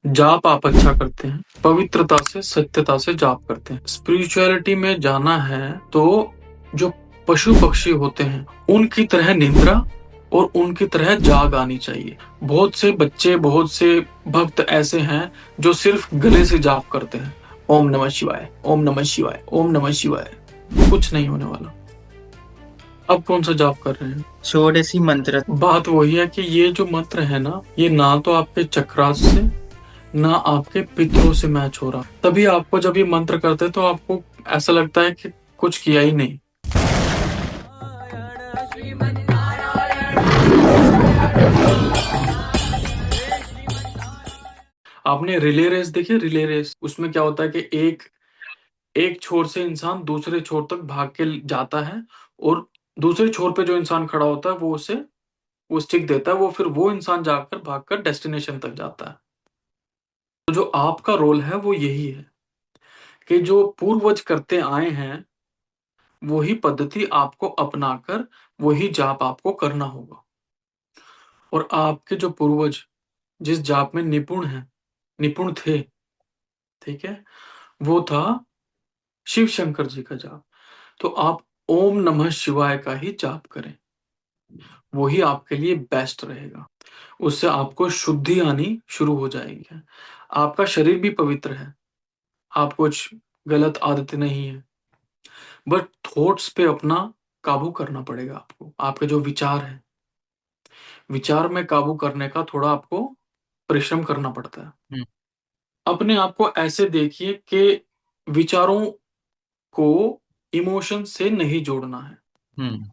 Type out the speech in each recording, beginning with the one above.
जाप आप अच्छा करते हैं, पवित्रता से सत्यता से जाप करते हैं। स्पिरिचुअलिटी में जाना है तो जो पशु पक्षी होते हैं उनकी तरह निद्रा और उनकी तरह जाग आनी चाहिए। बहुत से बच्चे, बहुत से भक्त ऐसे हैं जो सिर्फ गले से जाप करते हैं, ओम नमः शिवाय, ओम नमः शिवाय, ओम नमः शिवाय। कुछ नहीं होने वाला। अब कौन सा जाप कर रहे हैं? षोडशी मंत्र। बात वही है कि ये जो मंत्र है ना, ये ना तो आपके चक्रास से ना आपके पितरों से मैच हो रहा। तभी आपको जब ये मंत्र करते हैं तो आपको ऐसा लगता है कि कुछ किया ही नहीं। आपने रिले रेस देखी? रिले रेस, उसमें क्या होता है कि एक एक छोर से इंसान दूसरे छोर तक भाग के जाता है और दूसरे छोर पे जो इंसान खड़ा होता है वो स्टिक देता है, वो फिर वो इंसान जाकर भागकर डेस्टिनेशन तक जाता है। तो जो आपका रोल है वो यही है कि जो पूर्वज करते आए हैं वही पद्धति आपको अपनाकर वही जाप आपको करना होगा। और आपके जो पूर्वज जिस जाप में निपुण थे, ठीक है, वो था शिव शंकर जी का जाप। तो आप ओम नमः शिवाय का ही जाप करें, वही आपके लिए बेस्ट रहेगा। उससे आपको शुद्धि आनी शुरू हो जाएगी। आपका शरीर भी पवित्र है, आप कुछ गलत आदतें नहीं है, बट थॉट्स पे अपना काबू करना पड़ेगा आपको। आपके जो विचार है, विचार में काबू करने का थोड़ा आपको परिश्रम करना पड़ता है। हम्म। अपने आप को ऐसे देखिए कि विचारों को इमोशन से नहीं जोड़ना है। हम्म।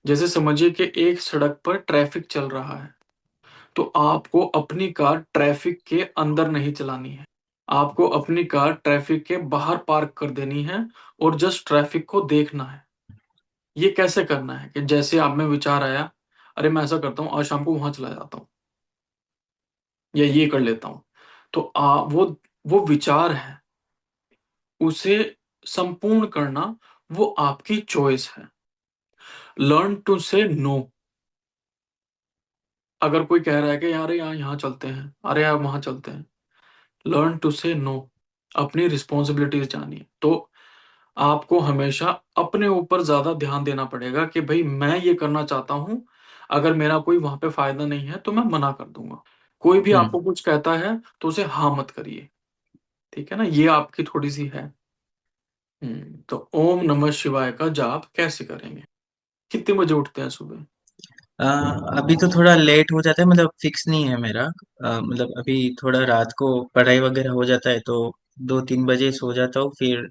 जैसे समझिए कि एक सड़क पर ट्रैफिक चल रहा है, तो आपको अपनी कार ट्रैफिक के अंदर नहीं चलानी है। आपको अपनी कार ट्रैफिक के बाहर पार्क कर देनी है और जस्ट ट्रैफिक को देखना है। ये कैसे करना है कि जैसे आप में विचार आया, अरे मैं ऐसा करता हूँ, आज शाम को वहां चला जाता हूँ या ये कर लेता हूँ। तो वो विचार है, उसे संपूर्ण करना वो आपकी चॉइस है। लर्न टू से नो। अगर कोई कह रहा है कि यार यहाँ यहाँ चलते हैं, अरे यार वहां चलते हैं, लर्न टू से नो। अपनी रिस्पॉन्सिबिलिटीज जानिए। तो आपको हमेशा अपने ऊपर ज्यादा ध्यान देना पड़ेगा कि भाई मैं ये करना चाहता हूं, अगर मेरा कोई वहां पे फायदा नहीं है तो मैं मना कर दूंगा। कोई भी हम्म। आपको कुछ कहता है तो उसे हाँ मत करिए। ठीक है ना? ये आपकी थोड़ी सी है। तो ओम नमः शिवाय का जाप कैसे करेंगे? कितने बजे उठते हैं सुबह? अ, अभी तो थोड़ा लेट हो जाता है, मतलब फिक्स नहीं है मेरा। मतलब अभी थोड़ा रात को पढ़ाई वगैरह हो जाता है तो 2-3 बजे सो जाता हूँ फिर।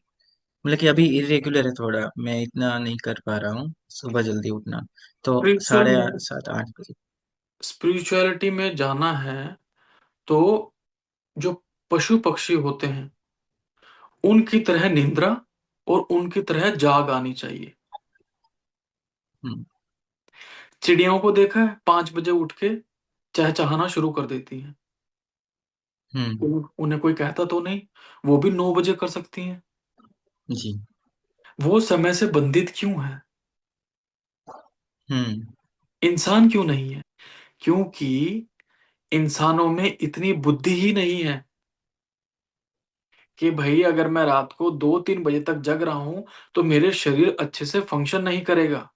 मतलब कि अभी इरेगुलर है थोड़ा, मैं इतना नहीं कर पा रहा हूँ सुबह जल्दी उठना। तो स्पिरिचुअल साढ़े में, 7-8 बजे। स्पिरिचुअलिटी में जाना है तो जो पशु पक्षी होते हैं उनकी तरह निंद्रा और उनकी तरह जाग आनी चाहिए। हम्म। चिड़ियों को देखा है 5 बजे उठ के चहचहाना शुरू कर देती हैं। हम्म। उन्हें कोई कहता तो नहीं, वो भी 9 बजे कर सकती हैं। जी। वो समय से बंधित क्यों है? हम्म। इंसान क्यों नहीं है? क्योंकि इंसानों में इतनी बुद्धि ही नहीं है कि भाई अगर मैं रात को 2-3 बजे तक जग रहा हूं तो मेरे शरीर अच्छे से फंक्शन नहीं करेगा।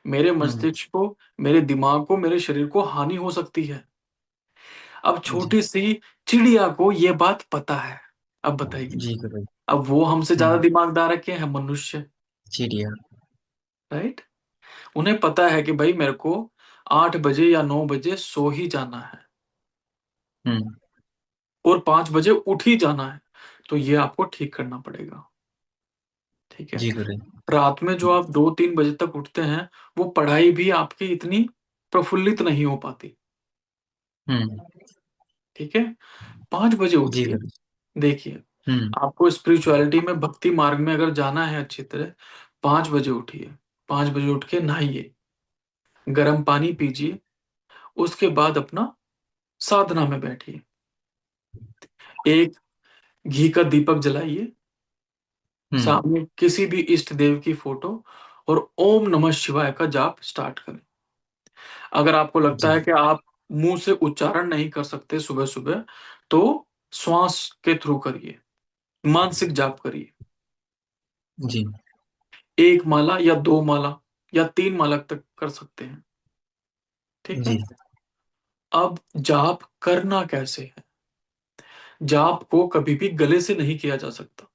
मेरे हम्म। मस्तिष्क को, मेरे दिमाग को, मेरे शरीर को हानि हो सकती है। अब जी। छोटी सी चिड़िया को ये बात पता है। अब बताइए, जी करो। अब वो हमसे ज्यादा हम्म। दिमागदार है, क्या है? मनुष्य। चिड़िया। राइट। उन्हें पता है कि भाई मेरे को 8 बजे या 9 बजे सो ही जाना है हम्म। और 5 बजे उठ ही जाना है। तो ये आपको ठीक करना पड़ेगा। ठीक है। जी करो। रात में जो आप 2-3 बजे तक उठते हैं, वो पढ़ाई भी आपकी इतनी प्रफुल्लित नहीं हो पाती। हम्म। ठीक है। 5 बजे जी उठिए। करो। देखिए, हम्म। आपको स्पिरिचुअलिटी में भक्ति मार्ग में अगर जाना है अच्छी तरह, 5 बजे उठिए। 5 बजे उठ के नहाइए, गर्म पानी पीजिए, उसके बाद अपना साधना में बैठिए। एक घी का दीपक जलाइए, हम्म। सामने किसी भी इष्ट देव की फोटो, और ओम नमः शिवाय का जाप स्टार्ट करें। अगर आपको लगता जी। है कि आप मुंह से उच्चारण नहीं कर सकते सुबह सुबह, तो श्वास के थ्रू करिए, मानसिक जाप करिए। जी। एक माला या दो माला या तीन माला तक कर सकते हैं। ठीक है। जी। अब जाप करना कैसे है? जाप को कभी भी गले से नहीं किया जा सकता।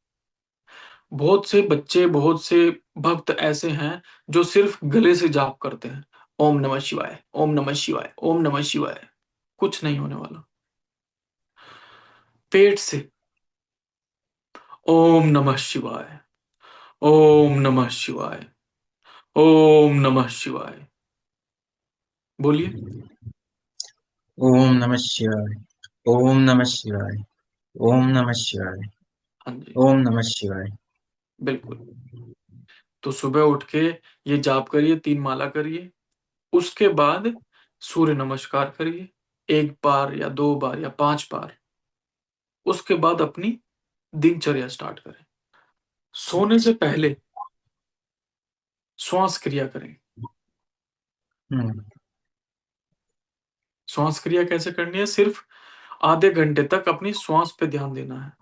बहुत से बच्चे, बहुत से भक्त ऐसे हैं जो सिर्फ गले से जाप करते हैं। ओम नमः शिवाय, ओम नमः शिवाय, ओम नमः शिवाय। कुछ नहीं होने वाला। पेट से ओम नमः शिवाय, ओम नमः शिवाय, ओम नमः शिवाय बोलिए। ओम नमः शिवाय। ओम नमः शिवाय। ओम नमः शिवाय। हाँ जी, ओम नमः शिवाय। बिल्कुल। तो सुबह उठ के ये जाप करिए, तीन माला करिए। उसके बाद सूर्य नमस्कार करिए, एक बार या दो बार या पांच बार। उसके बाद अपनी दिनचर्या स्टार्ट करें। सोने से पहले श्वास क्रिया करें। हम्म। श्वास क्रिया कैसे करनी है? सिर्फ आधे घंटे तक अपनी श्वास पे ध्यान देना है।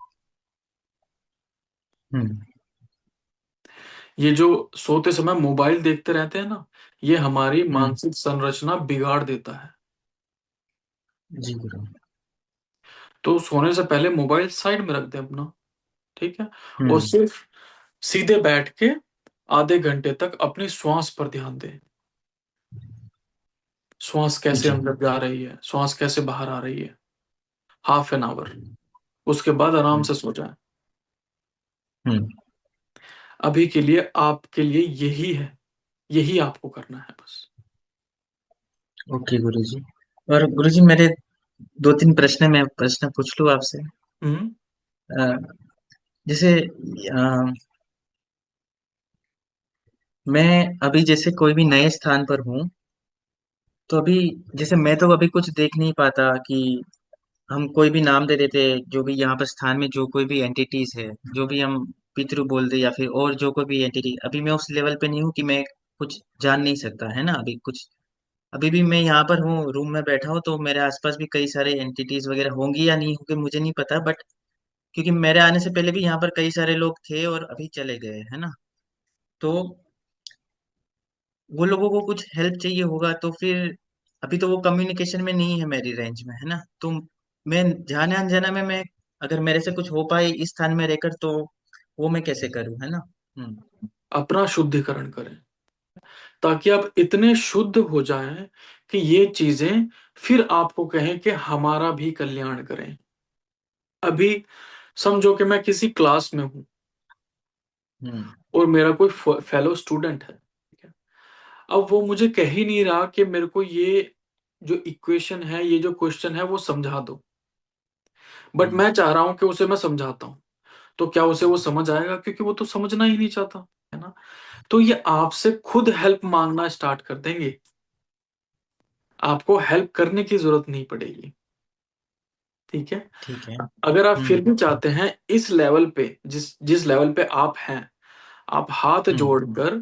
हम्म। ये जो सोते समय मोबाइल देखते रहते हैं ना, ये हमारी हम्म। मानसिक संरचना बिगाड़ देता है। जी गुरु। तो सोने से पहले मोबाइल साइड में रख दें अपना। ठीक है। और हम्म। सिर्फ सीधे बैठ के आधे घंटे तक अपनी श्वास पर ध्यान दें। श्वास कैसे जी। अंदर जा रही है, श्वास कैसे बाहर आ रही है। Half an hour. उसके बाद आराम हम्म। से सो जाएं। हम्म। अभी के लिए आपके लिए यही है, यही आपको करना है बस। ओके गुरु जी। और गुरु जी, मेरे दो तीन मैं प्रश्न पूछ लूँ आपसे? हम्म। अ, जैसे मैं अभी जैसे कोई भी नए स्थान पर हूँ, तो अभी जैसे मैं तो अभी कुछ देख नहीं पाता कि हम कोई भी नाम दे देते, जो भी यहाँ पर स्थान में जो कोई भी एंटिटीज है, जो भी हम पितरु बोल दे या फिर और जो कोई भी एंटिटी, अभी मैं उस लेवल पे नहीं हूँ कि मैं कुछ जान नहीं सकता है ना अभी कुछ। अभी भी मैं यहाँ पर हूँ, रूम में बैठा हूँ, तो मेरे आसपास भी कई सारे एंटिटीज वगैरह होंगी या नहीं होंगे मुझे नहीं पता, बट क्योंकि मेरे आने से पहले भी यहाँ पर कई सारे लोग थे और अभी चले गए है ना, तो वो लोगों को कुछ हेल्प चाहिए होगा, तो फिर अभी तो वो कम्युनिकेशन में नहीं है मेरी रेंज में, है ना, तो मैं जाने अनजाने में मैं अगर मेरे से कुछ हो पाए इस स्थान में रहकर, तो वो मैं कैसे करूं, है ना? हम्म। अपना शुद्धिकरण करें, ताकि आप इतने शुद्ध हो जाएं कि ये चीजें फिर आपको कहें कि हमारा भी कल्याण करें। अभी समझो कि मैं किसी क्लास में हूं हम्म। और मेरा कोई फेलो स्टूडेंट है। ठीक है। अब वो मुझे कह ही नहीं रहा कि मेरे को ये जो इक्वेशन है, ये जो क्वेश्चन है वो समझा दो, बट हम्म। मैं चाह रहा हूं कि उसे मैं समझाता हूं। तो क्या उसे वो समझ आएगा? क्योंकि वो तो समझना ही नहीं चाहता, है ना। तो ये आपसे खुद हेल्प मांगना स्टार्ट कर देंगे। आपको हेल्प करने की जरूरत नहीं पड़ेगी। ठीक है। ठीक है। अगर आप फिर हम्म। भी चाहते हैं इस लेवल पे, जिस जिस लेवल पे आप हैं, आप हाथ हम्म। जोड़कर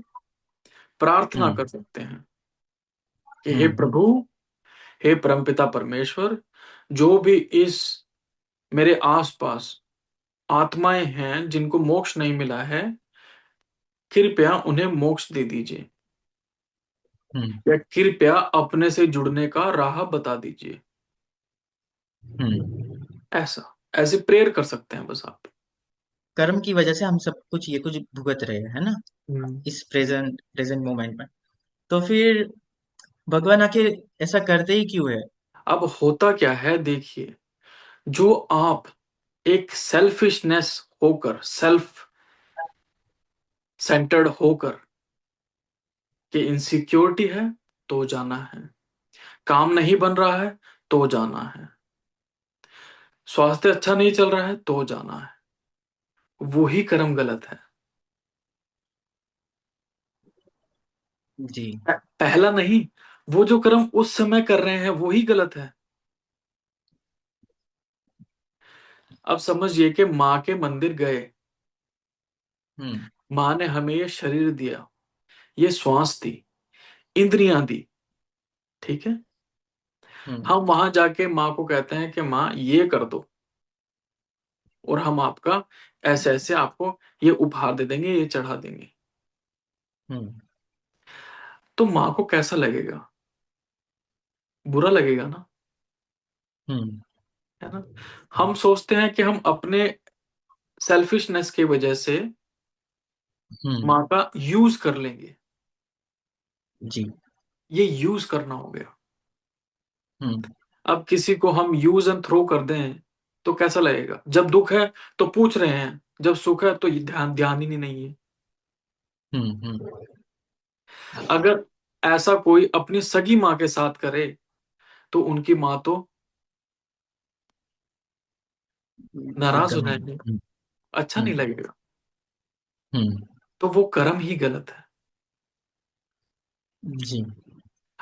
प्रार्थना हम्म। कर सकते हैं कि हे हम्म। प्रभु, हे परमपिता परमेश्वर, जो भी इस मेरे आसपास आत्माएं हैं जिनको मोक्ष नहीं मिला है, कृपया उन्हें मोक्ष दे दीजिए, हम्म। या कृपया अपने से जुड़ने का राह बता दीजिए। हम्म। ऐसा, ऐसे प्रेयर कर सकते हैं बस आप। कर्म की वजह से हम सब कुछ ये कुछ भुगत रहे हैं, है ना, हम्म। इस प्रेजेंट प्रेजेंट मोमेंट में, तो फिर भगवान आखिर ऐसा करते ही क्यों है? अब होता क्या है देखिए, जो आप एक सेल्फिशनेस होकर, सेल्फ सेंटर्ड होकर कि इनसिक्योरिटी है तो जाना है, काम नहीं बन रहा है तो जाना है, स्वास्थ्य अच्छा नहीं चल रहा है तो जाना है, वो ही कर्म गलत है। जी। पहला नहीं, वो जो कर्म उस समय कर रहे हैं वो ही गलत है। अब समझिए कि माँ के मंदिर गए, हम्म। माँ ने हमें ये शरीर दिया, ये श्वास दी, इंद्रियां दी। ठीक है। हम्म। हम वहां जाके माँ को कहते हैं कि माँ ये कर दो, और हम आपका ऐसे ऐसे आपको ये उपहार दे देंगे, ये चढ़ा देंगे। हम्म। तो माँ को कैसा लगेगा? बुरा लगेगा ना, हम्म। है ना? हम सोचते हैं कि हम अपने सेल्फिशनेस की वजह से हम्म। माँ का यूज कर लेंगे। जी। ये यूज करना हो गया। हम्म। अब किसी को हम यूज एंड थ्रो कर दें तो कैसा लगेगा? जब दुख है तो पूछ रहे हैं, जब सुख है तो ये ध्यान ध्यान ही नहीं है। हम्म। हम्म। अगर ऐसा कोई अपनी सगी माँ के साथ करे तो उनकी माँ तो नाराज हो एकदम। जाएंगे, अच्छा नहीं हम्म। लगेगा। हम्म। तो वो कर्म ही गलत है। जी।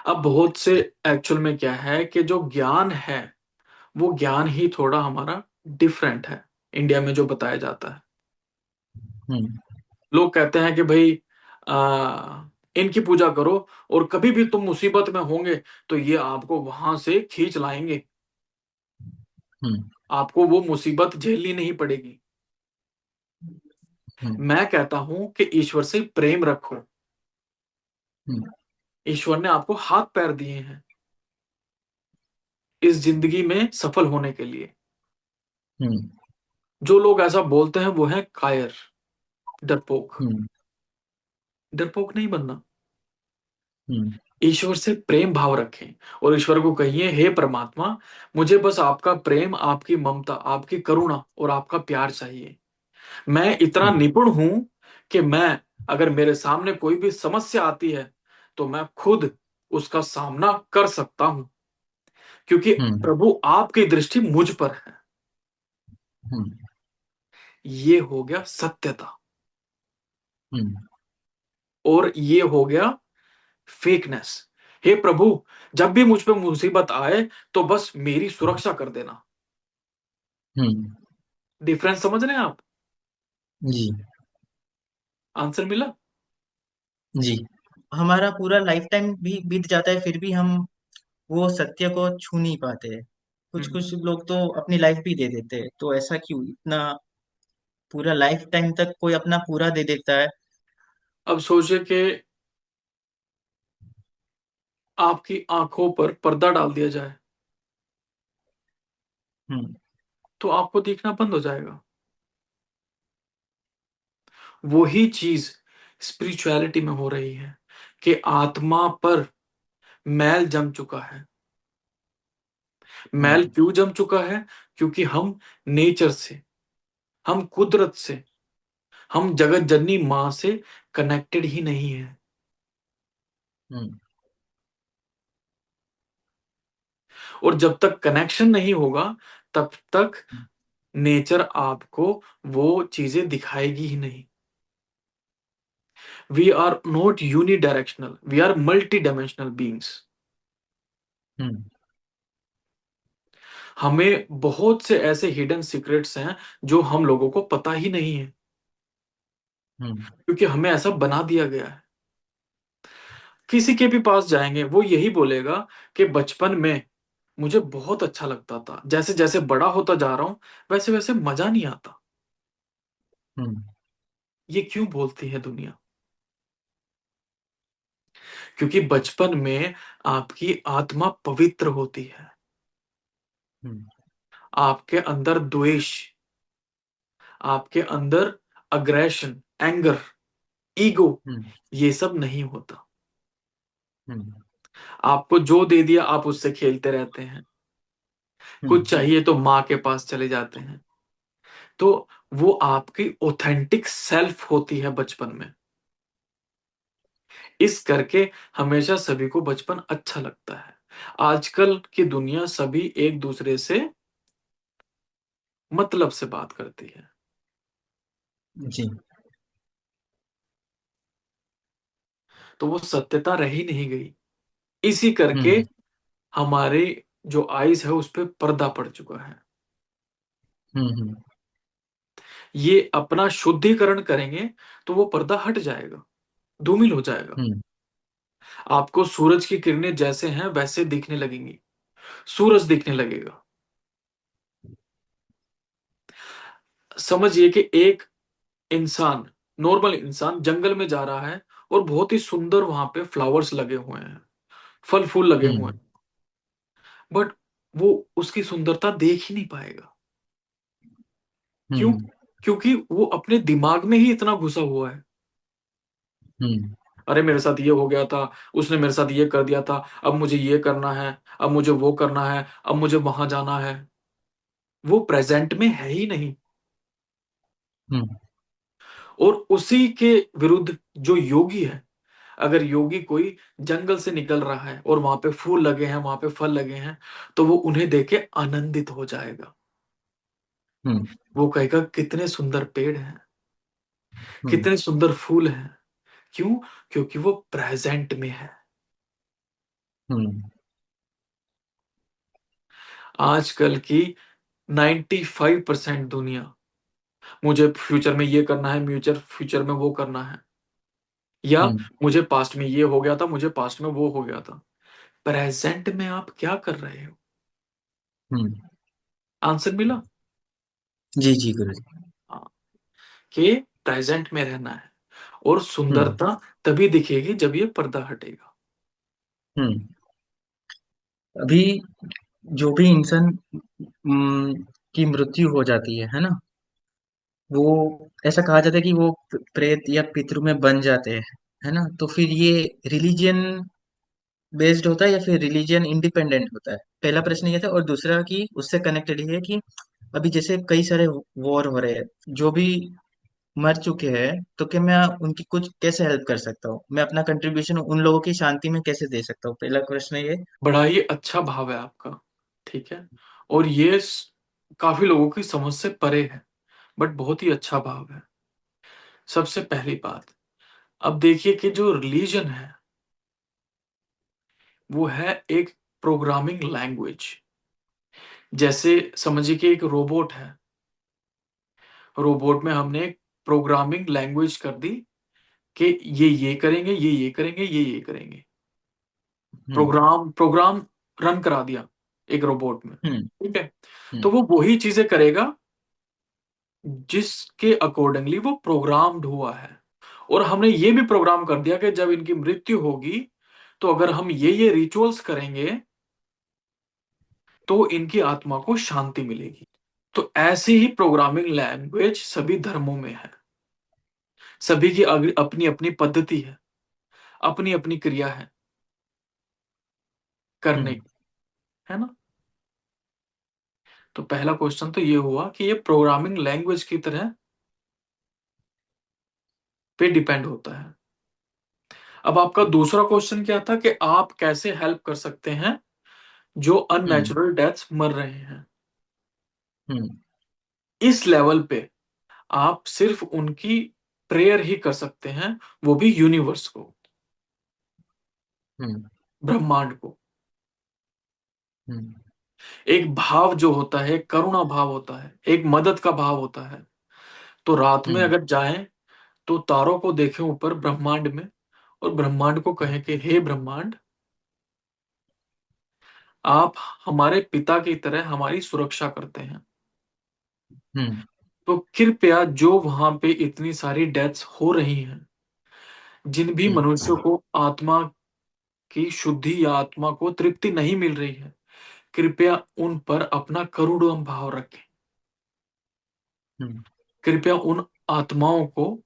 अब बहुत से एक्चुअल में क्या है कि जो ज्ञान है वो ज्ञान ही थोड़ा हमारा डिफरेंट है इंडिया में जो बताया जाता है। हम्म। लोग कहते हैं कि भाई इनकी पूजा करो, और कभी भी तुम मुसीबत में होंगे तो ये आपको वहां से खींच लाएंगे, हम्म। आपको वो मुसीबत झेलनी नहीं पड़ेगी। हम्म। मैं कहता हूं कि ईश्वर से प्रेम रखो। हम्म। ईश्वर ने आपको हाथ पैर दिए हैं इस जिंदगी में सफल होने के लिए। हम्म। जो लोग ऐसा बोलते हैं वो है कायर, डरपोक। हम्म। डरपोक नहीं बनना। हम्म। ईश्वर से प्रेम भाव रखें और ईश्वर को कहिए, हे परमात्मा, मुझे बस आपका प्रेम, आपकी ममता, आपकी करुणा और आपका प्यार चाहिए। मैं इतना हम्म। निपुण हूं कि मैं, अगर मेरे सामने कोई भी समस्या आती है तो मैं खुद उसका सामना कर सकता हूं, क्योंकि हम्म। प्रभु आपकी दृष्टि मुझ पर है। हम्म। ये हो गया सत्यता, हम्म। और ये हो गया फेकनेस। हे प्रभु, जब भी मुझ पे मुसीबत आए तो बस मेरी सुरक्षा कर देना। हम्म। डिफरेंस समझ रहे हैं आप? जी। आंसर मिला? जी। हमारा पूरा लाइफ टाइम भी बीत जाता है फिर भी हम वो सत्य को छू नहीं पाते हैं। कुछ हम्म। कुछ लोग तो अपनी लाइफ भी दे देते हैं, तो ऐसा क्यों? इतना पूरा लाइफ टाइम तक कोई अपना पूरा दे देता है। अब सोचिए कि आपकी आंखों पर पर्दा डाल दिया जाए हम्म। तो आपको दिखना बंद हो जाएगा। वही चीज स्पिरिचुअलिटी में हो रही है कि आत्मा पर मैल जम चुका है। मैल हम्म। क्यों जम चुका है? क्योंकि हम नेचर से, हम कुदरत से, हम जगत जननी मां से कनेक्टेड ही नहीं है। हम्म। और जब तक कनेक्शन नहीं होगा तब तक नेचर आपको वो चीजें दिखाएगी ही नहीं। We are not unidirectional, we are multi dimensional beings. हम्म। हमें बहुत से ऐसे हिडन सीक्रेट्स हैं जो हम लोगों को पता ही नहीं है, हम्म। क्योंकि हमें ऐसा बना दिया गया है। किसी के भी पास जाएंगे वो यही बोलेगा कि बचपन में मुझे बहुत अच्छा लगता था, जैसे जैसे बड़ा होता जा रहा हूं वैसे वैसे मजा नहीं आता। हम्म। ये क्यों बोलती है दुनिया? क्योंकि बचपन में आपकी आत्मा पवित्र होती है। हम्म। आपके अंदर द्वेष, आपके अंदर अग्रेशन, एंगर, ईगो, हम्म। ये सब नहीं होता। हम्म। आपको जो दे दिया आप उससे खेलते रहते हैं। कुछ हम्म। चाहिए तो माँ के पास चले जाते हैं। तो वो आपकी ऑथेंटिक सेल्फ होती है बचपन में। इस करके हमेशा सभी को बचपन अच्छा लगता है। आजकल की दुनिया सभी एक दूसरे से मतलब से बात करती है। जी। तो वो सत्यता रह ही नहीं गई। इसी करके हम्म। हमारे जो आईज है उस पे पर्दा पड़ चुका है। हम्म। हम्म। ये अपना शुद्धिकरण करेंगे तो वो पर्दा हट जाएगा, धूमिल हो जाएगा। हम्म। आपको सूरज की किरणें जैसे हैं वैसे दिखने लगेंगी। सूरज दिखने लगेगा। समझिए कि एक इंसान, नॉर्मल इंसान जंगल में जा रहा है और बहुत ही सुंदर वहां पे फ्लावर्स लगे हुए हैं, फल फूल लगे हुए हम्म। हैं, बट वो उसकी सुंदरता देख ही नहीं पाएगा। क्यों? हम्म। क्योंकि वो अपने दिमाग में ही इतना घुसा हुआ है। हम्म। अरे मेरे साथ ये हो गया था, उसने मेरे साथ ये कर दिया था, अब मुझे ये करना है, अब मुझे वो करना है, अब मुझे वहां जाना है। वो प्रेजेंट में है ही नहीं। हम्म। और उसी के विरुद्ध जो योगी है, अगर योगी कोई जंगल से निकल रहा है और वहां पे फूल लगे हैं, वहां पे फल लगे हैं, तो वो उन्हें देख के आनंदित हो जाएगा। हम्म। वो कहेगा कितने सुंदर पेड़ हैं, हम्म। कितने सुंदर फूल हैं। क्यों? क्योंकि वो प्रेजेंट में है। हम्म। आजकल की 95% दुनिया, मुझे फ्यूचर में ये करना है, फ्यूचर फ्यूचर में वो करना है, या हम्म। मुझे पास्ट में ये हो गया था, मुझे पास्ट में वो हो गया था। प्रेजेंट में आप क्या कर रहे हो? हम्म। आंसर मिला। जी जी गुरु जी। हाँ, कि प्रेजेंट में रहना है। और हम्म। सुंदरता तभी दिखेगी जब ये पर्दा हटेगा। हम्म। अभी जो भी इंसान की मृत्यु हो जाती है ना, वो ऐसा कहा जाता है कि वो प्रेत या पितरों में बन जाते हैं, है ना। तो फिर ये रिलीजियन बेस्ड होता है या फिर रिलीजियन इंडिपेंडेंट होता है? पहला प्रश्न ये था। और दूसरा कि उससे कनेक्टेड ये है कि अभी जैसे कई सारे वॉर हो रहे हैं, जो भी मर चुके हैं, तो क्या मैं उनकी कुछ कैसे हेल्प कर सकता हूँ? मैं अपना कंट्रीब्यूशन उन लोगों की शांति में कैसे दे सकता हूँ? पहला प्रश्न ये। बड़ा ही अच्छा भाव है आपका। ठीक है। और ये काफी लोगों की समझ से परे है, बट बहुत ही अच्छा भाव है। सबसे पहली बात, अब देखिए कि जो रिलीजन है वो है एक प्रोग्रामिंग लैंग्वेज। जैसे समझिए कि एक रोबोट है, रोबोट में हमने एक प्रोग्रामिंग लैंग्वेज कर दी कि ये करेंगे, ये करेंगे, ये करेंगे। हम्म। प्रोग्राम रन करा दिया एक रोबोट में। हम्म। ठीक है। तो हम्म। वो वही चीजें करेगा जिसके अकॉर्डिंगली वो प्रोग्राम्ड हुआ है। और हमने ये भी प्रोग्राम कर दिया कि जब इनकी मृत्यु होगी, तो अगर हम ये रिचुअल्स करेंगे तो इनकी आत्मा को शांति मिलेगी। तो ऐसी ही प्रोग्रामिंग लैंग्वेज सभी धर्मों में है। सभी की अपनी अपनी पद्धति है, अपनी अपनी क्रिया है करने हम्म। की, है ना। तो पहला क्वेश्चन तो ये हुआ कि ये प्रोग्रामिंग लैंग्वेज की तरह पे डिपेंड होता है। अब आपका दूसरा क्वेश्चन क्या था कि आप कैसे हेल्प कर सकते हैं जो हम्म। अननेचुरल डेथ्स मर रहे हैं। हम्म। इस लेवल पे आप सिर्फ उनकी प्रेयर ही कर सकते हैं, वो भी यूनिवर्स को, हम्म। ब्रह्मांड को। हम्म। एक भाव जो होता है, करुणा भाव होता है, एक मदद का भाव होता है। तो रात में हम्म। अगर जाएं तो तारों को देखें ऊपर ब्रह्मांड में, और ब्रह्मांड को कहें कि हे ब्रह्मांड, आप हमारे पिता की तरह हमारी सुरक्षा करते हैं। हम्म। तो कृपया जो वहां पे इतनी सारी डेथ्स हो रही हैं, जिन भी हम्म। मनुष्यों को आत्मा की शुद्धि या आत्मा को तृप्ति नहीं मिल रही है, कृपया उन पर अपना करुणा भाव रखें। हम्म। कृपया उन आत्माओं को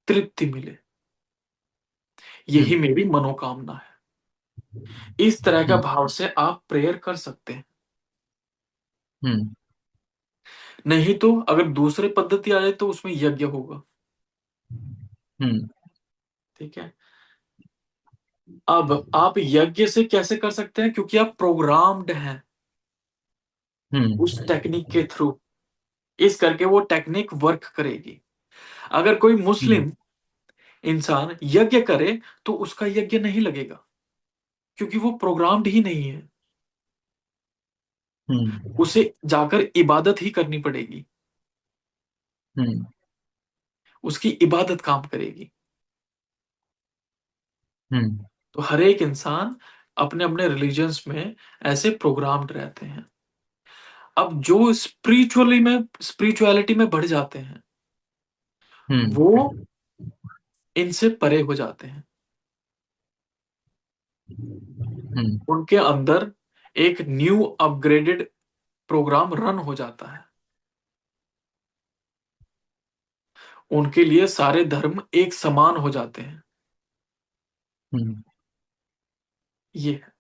तृप्ति मिले। यही हम्म। मेरी मनोकामना है। इस तरह का हम्म। भाव से आप प्रेयर कर सकते हैं। हम्म। नहीं तो अगर दूसरी पद्धति आ जाए तो उसमें यज्ञ होगा। हम्म। ठीक है। अब आप यज्ञ से कैसे कर सकते हैं? क्योंकि आप प्रोग्राम्ड हैं उस हम्म। टेक्निक के थ्रू। इस करके वो टेक्निक वर्क करेगी। अगर कोई हम्म। मुस्लिम इंसान यज्ञ करे तो उसका यज्ञ नहीं लगेगा, क्योंकि वो प्रोग्राम्ड ही नहीं है। हम्म। उसे जाकर इबादत ही करनी पड़ेगी। हम्म। उसकी इबादत काम करेगी। हम्म। तो हर एक इंसान अपने-अपने रिलिजन्स में ऐसे प्रोग्राम्ड रहते हैं। अब जो स्पिरिचुअलिटी में बढ़ जाते हैं, वो हम्म। इनसे परे हो जाते हैं। हम्म। उनके अंदर एक न्यू अपग्रेडेड प्रोग्राम रन हो जाता है। उनके लिए सारे धर्म एक समान हो जाते हैं। हम्म। ये है,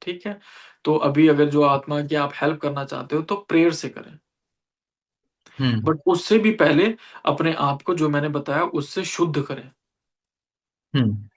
ठीक है? तो अभी अगर जो आत्मा की आप हेल्प करना चाहते हो तो प्रेयर से करें। हम्म। बट उससे भी पहले अपने आप को जो मैंने बताया उससे शुद्ध करें। हम्म।